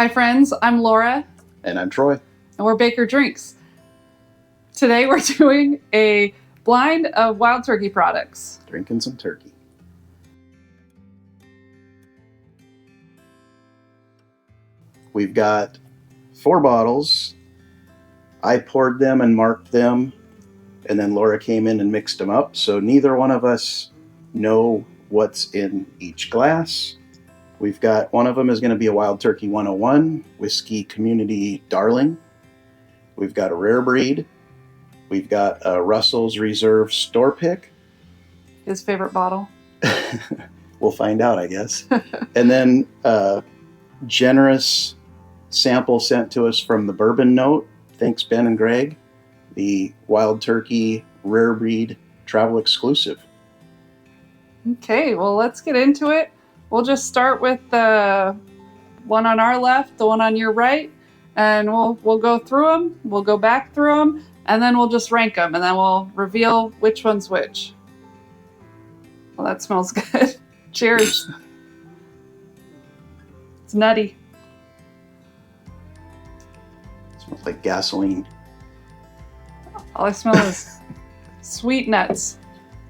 Hi friends, I'm Laura. And I'm Troy. And we're Baker Drinks. Today we're doing a blind of wild turkey products. Drinking some turkey. We've got 4 bottles. I poured them and marked them, and then Laura came in and mixed them up. So neither one of us know what's in each glass. We've got, one of them is going to be a Wild Turkey 101 Whiskey Community Darling. We've got a Rare Breed. We've got a Russell's Reserve Store Pick. His favorite bottle. We'll find out, I guess. And then a generous sample sent to us from the Bourbon Note. Thanks, Ben and Greg. The Wild Turkey Rare Breed Travel Exclusive. Okay, well, let's get into it. We'll just start with the one on our left, the one on your right, and we'll go through them. We'll go back through them, and then we'll just rank them, and then we'll reveal which one's which. Well, that smells good. Cheers. It's nutty. It smells like gasoline. All I smell is sweet nuts.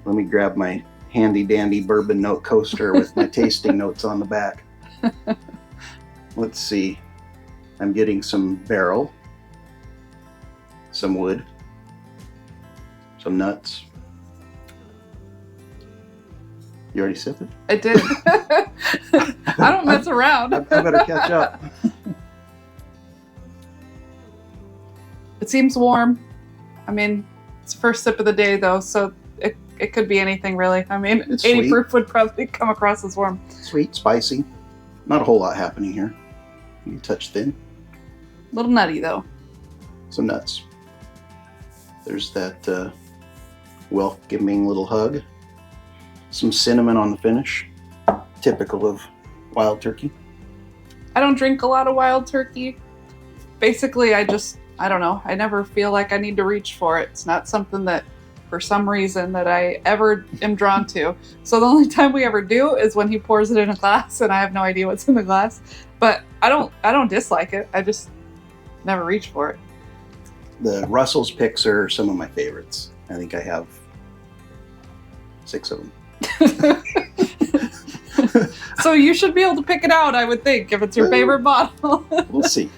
Let me grab my handy dandy Bourbon Note coaster with my tasting notes on the back. Let's see. I'm getting some barrel, some wood, some nuts. You already sipped it? I did. I don't mess around. I better catch up. It seems warm. I mean, it's the first sip of the day though, so it could be anything really. I mean, It's 80 sweet. proof would probably come across as warm. Sweet, spicy. Not a whole lot happening here. You touch thin. A little nutty though. Some nuts. There's that welcoming little hug. Some cinnamon on the finish. Typical of Wild Turkey. I don't drink a lot of wild turkey. Basically, I don't know. I never feel like I need to reach for it. It's not something that, for some reason, that I ever am drawn to. So the only time we ever do is when he pours it in a glass, and I have no idea what's in the glass. But I don't dislike it. I just never reach for it. The Russell's picks are some of my favorites. I think I have 6 of them. So you should be able to pick it out, I would think, if it's your favorite bottle. We'll see.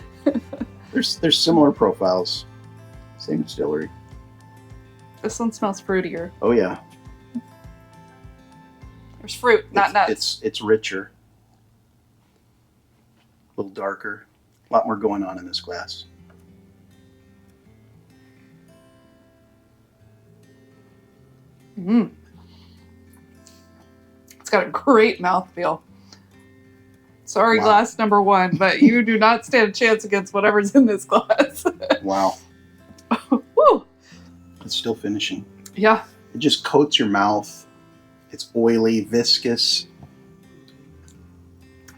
There's similar profiles. Same distillery. This one smells fruitier. Oh yeah. There's fruit, not nuts. It's richer. A little darker. A lot more going on in this glass. Mm. It's got a great mouthfeel. Sorry, Wow. glass number 1, but you do not stand a chance against whatever's in this glass. Wow. Woo! It's still finishing. Yeah. It just coats your mouth. It's oily, viscous.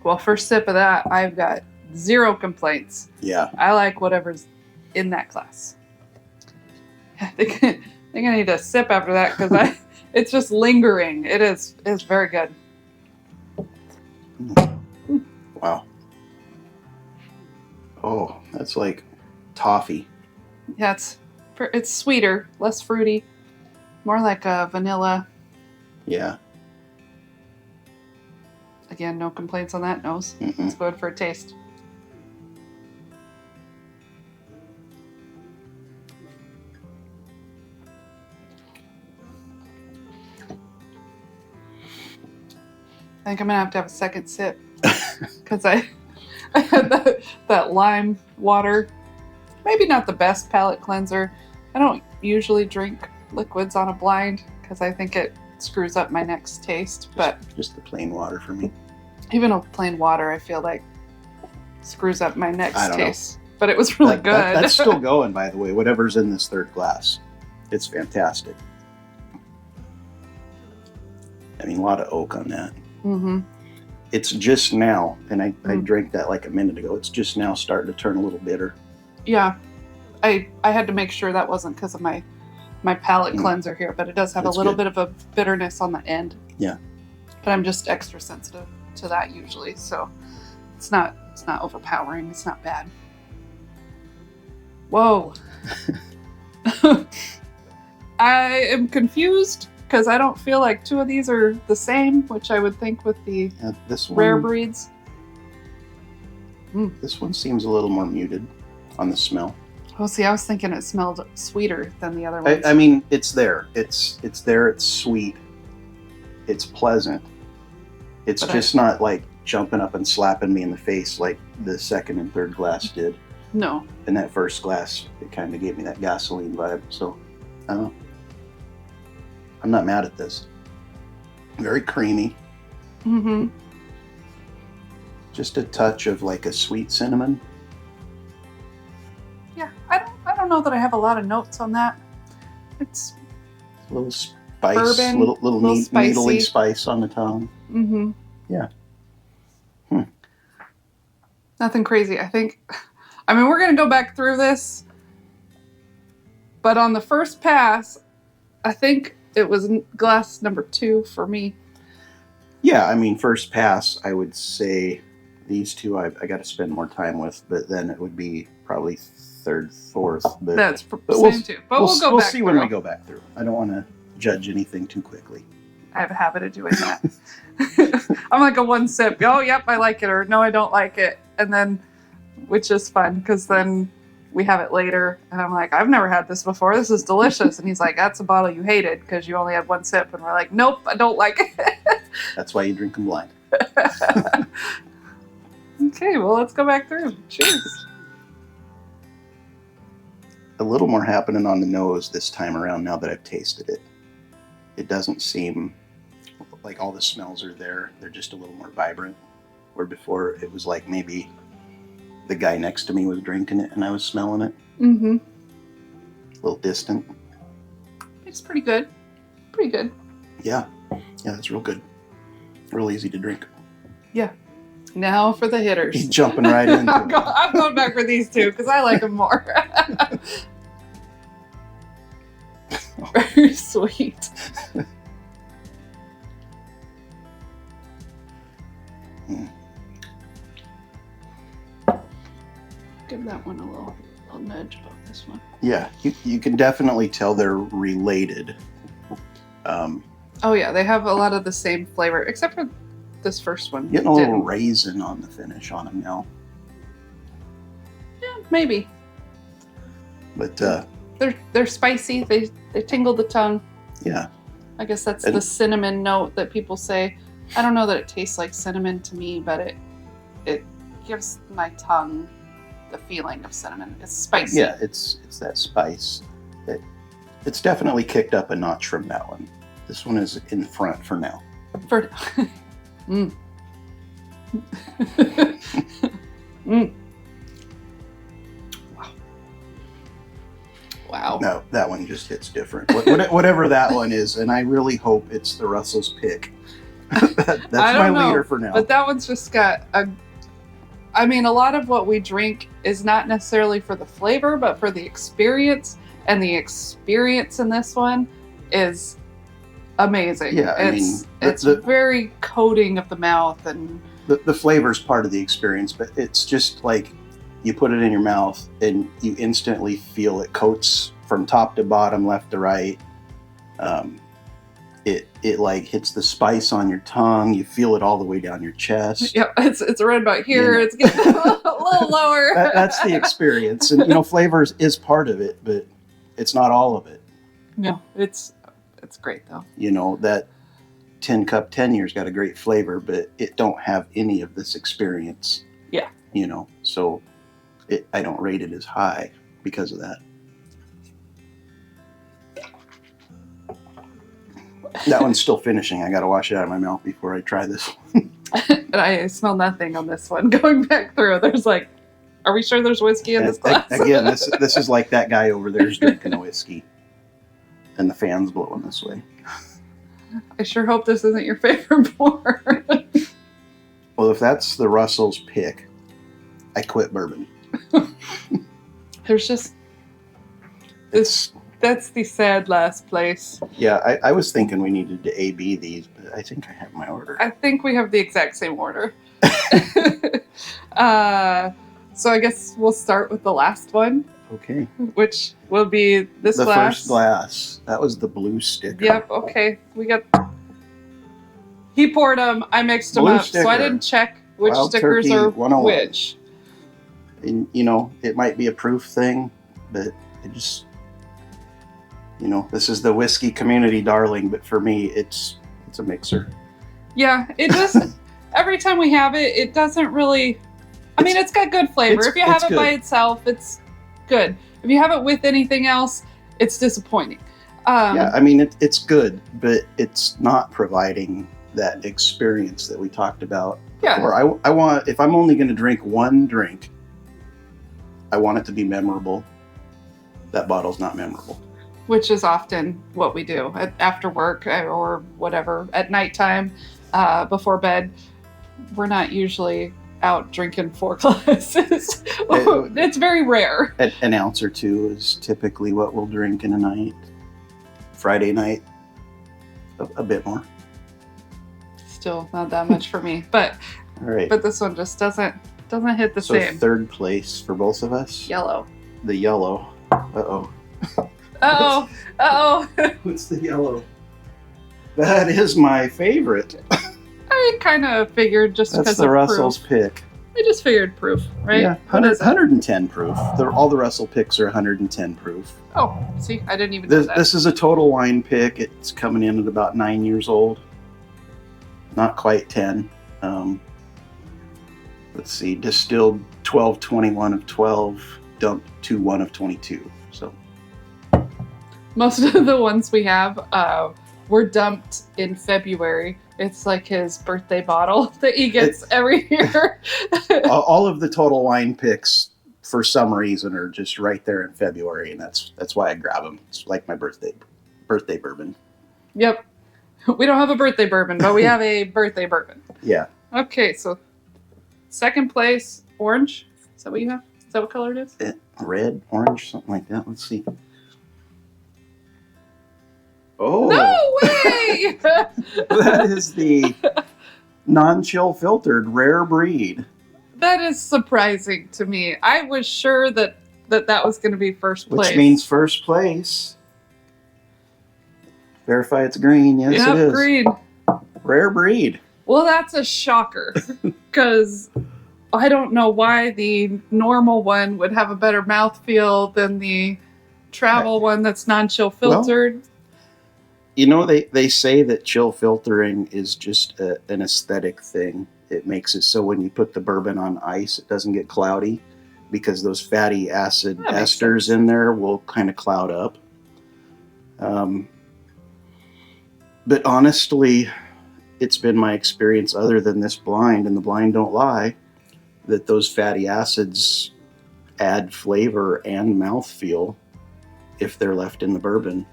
Well, first sip of that, I've got 0 complaints. Yeah. I like whatever's in that glass. I think I need a sip after that because it's just lingering. It's very good. Wow. Oh, that's like toffee. Yeah, it's sweeter, less fruity, more like a vanilla. Yeah. Again, no complaints on that nose. Mm-mm. Let's go in for a taste. I think I'm gonna have to have a second sip because I had that lime water. Maybe not the best palate cleanser. I don't usually drink liquids on a blind because I think it screws up my next taste. But Just the plain water for me. even a plain water, I feel like screws up my next I don't know. taste. But it was really good. That's still going, by the way, whatever's in this third glass. It's fantastic. I mean, a lot of oak on that. Mm-hmm. It's just now, and I drank that like a minute ago, it's just now starting to turn a little bitter. Yeah, I had to make sure that wasn't because of my palate cleanser here, but it does have That's a little good. bit of a bitterness on the end. Yeah. But I'm just extra sensitive to that usually, so it's not It's not overpowering. It's not bad. Whoa. I am confused because I don't feel like two of these are the same, which I would think with the this one, rare breeds. This one seems a little more muted on the smell. Oh, see, I was thinking it smelled sweeter than the other ones. I mean, it's there. It's there. It's sweet. It's pleasant. It's but just not like jumping up and slapping me in the face like the second and third glass did. No. And that first glass, it kind of gave me that gasoline vibe. So, I don't know. I'm not mad at this. Very creamy. Mm-hmm. Just a touch of like a sweet cinnamon. Yeah, I don't know that I have a lot of notes on that. It's a little spice, bourbon, little needly spicy. Spice on the tongue. Mm-hmm. Yeah. Nothing crazy. I mean, we're gonna go back through this, but on the first pass, I think it was glass number 2 for me. Yeah, I mean, first pass, I would say these two I got to spend more time with, but then it would be probably third, fourth. But that's same too. But we'll go we'll back see through. when we go back through. I don't want to judge anything too quickly. I have a habit of doing that. I'm like a one sip. Oh, yep, I like it, or no, I don't like it, and then, which is fun because then we have it later, and I'm like, I've never had this before. This is delicious, and he's like, that's a bottle you hated because you only had one sip, and we're like, nope, I don't like it. That's why you drink them blind. Okay, well, let's go back through. Cheers. A little more happening on the nose this time around now that I've tasted it. It doesn't seem like all the smells are there. They're just a little more vibrant. Where before it was like maybe the guy next to me was drinking it and I was smelling it. Mm-hmm. A little distant. It's pretty good. Pretty good. Yeah. Yeah, it's real good. Real easy to drink. Yeah. Now for the hitters. He's jumping right into it. I'm going back for these two because I like them more. Very sweet. Give that one a little nudge about this one. Yeah, you can definitely tell they're related. Oh yeah, they have a lot of the same flavor, except for this first one. Getting a little raisin on the finish on them now. Yeah, maybe. But they're spicy. They tingle the tongue. Yeah. I guess that's the cinnamon note that people say. I don't know that it tastes like cinnamon to me, but it gives my tongue the feeling of cinnamon. It's spicy. Yeah, it's that spice. It's definitely kicked up a notch from that one. This one is in front for now. Mm. Wow. No, that one just hits different. Whatever that one is, and I really hope it's the Russell's pick. That's my leader for now. But that one's just got a lot of what we drink is not necessarily for the flavor, but for the experience. And the experience in this one is amazing. Yeah, it's very coating of the mouth, and the flavor's part of the experience, but it's just like you put it in your mouth and you instantly feel it coats from top to bottom, left to right. It like hits the spice on your tongue. You feel it all the way down your chest. Yeah, it's right about here. It's getting a little lower. That's the experience, and flavors is part of it, but it's not all of it. No, it's great though. That 10 Cup 10 years got a great flavor, but it don't have any of this experience. Yeah. So I don't rate it as high because of that. That one's still finishing. I got to wash it out of my mouth before I try this one. And I smell nothing on this one. Going back through, there's like, are we sure there's whiskey in this glass? Again, this is like that guy over there's drinking a whiskey, and the fan's blowing this way. I sure hope this isn't your favorite pour. Well, if that's the Russell's pick, I quit bourbon. There's just this. That's the sad last place. Yeah, I was thinking we needed to A-B these, but I think I have my order. I think we have the exact same order. So I guess we'll start with the last one, Okay. which will be this The glass. first glass. That was the blue sticker. Yep. Okay. He poured them. I mixed them Blue up, so I sticker. didn't check which Wild stickers Turkey are 101. which. And, it might be a proof thing, but it just, this is the whiskey community darling, but for me, it's a mixer. Yeah, it just every time we have it, it doesn't really. I mean, it's got good flavor. If you have it by itself, it's good. If you have it with anything else, it's disappointing. Yeah, I mean, it's good, but it's not providing that experience that we talked about. Yeah. Or I want, if I'm only going to drink one drink, I want it to be memorable. That bottle's not memorable. Which is often what we do after work or whatever, at nighttime, before bed. We're not usually out drinking 4 glasses. It's very rare. An ounce or two is typically what we'll drink in a night. Friday night, a bit more. Still not that much for me, but all right. But this one just doesn't hit the so same. Third place for both of us. Yellow. The yellow. Uh-oh. Uh-oh. Uh-oh. What's the yellow? That is my favorite. I kind of figured just because That's the Russell's pick. I just figured proof, right? Yeah, 110 proof. All the Russell picks are 110 proof. Oh, see, I didn't even know that. This is a total wine pick. It's coming in at about 9 years old. Not quite 10. Let's see, distilled 12/21 of 12, dumped 2/1 of 22. So most of the ones we have were dumped in February. It's like his birthday bottle that he gets every year. All of the total wine picks, for some reason, are just right there in February, and that's why I grab them. It's like my birthday bourbon. Yep. We don't have a birthday bourbon, but we have a birthday bourbon. Yeah. Okay, so second place, orange. Is that what you have? Is that what color it is? Red, orange, something like that. Let's see. Oh. No way! That is the non-chill filtered rare breed. That is surprising to me. I was sure that was going to be first place. Which means first place. Verify it's green. Yes, yep, it is. Green. Rare breed. Well, that's a shocker because I don't know why the normal one would have a better mouthfeel than the travel one that's non-chill filtered. Well, they say that chill filtering is just an aesthetic thing. It makes it so when you put the bourbon on ice, it doesn't get cloudy because those fatty acid esters in there will kind of cloud up. But honestly, it's been my experience, other than this blind, and the blind don't lie, that those fatty acids add flavor and mouthfeel if they're left in the bourbon.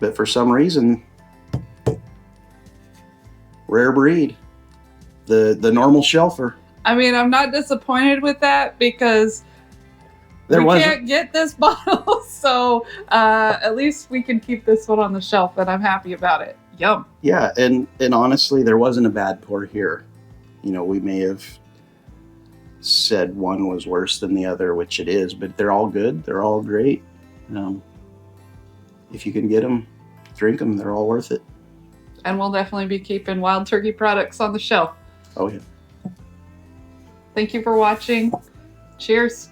But for some reason, rare breed, the normal shelfer. I mean, I'm not disappointed with that because we can't get this bottle, so at least we can keep this one on the shelf, and I'm happy about it. Yum. Yeah, and honestly, there wasn't a bad pour here. We may have said one was worse than the other, which it is, but they're all good. They're all great. If you can get them, drink them. They're all worth it. And we'll definitely be keeping Wild Turkey products on the shelf. Oh, yeah. Thank you for watching. Cheers.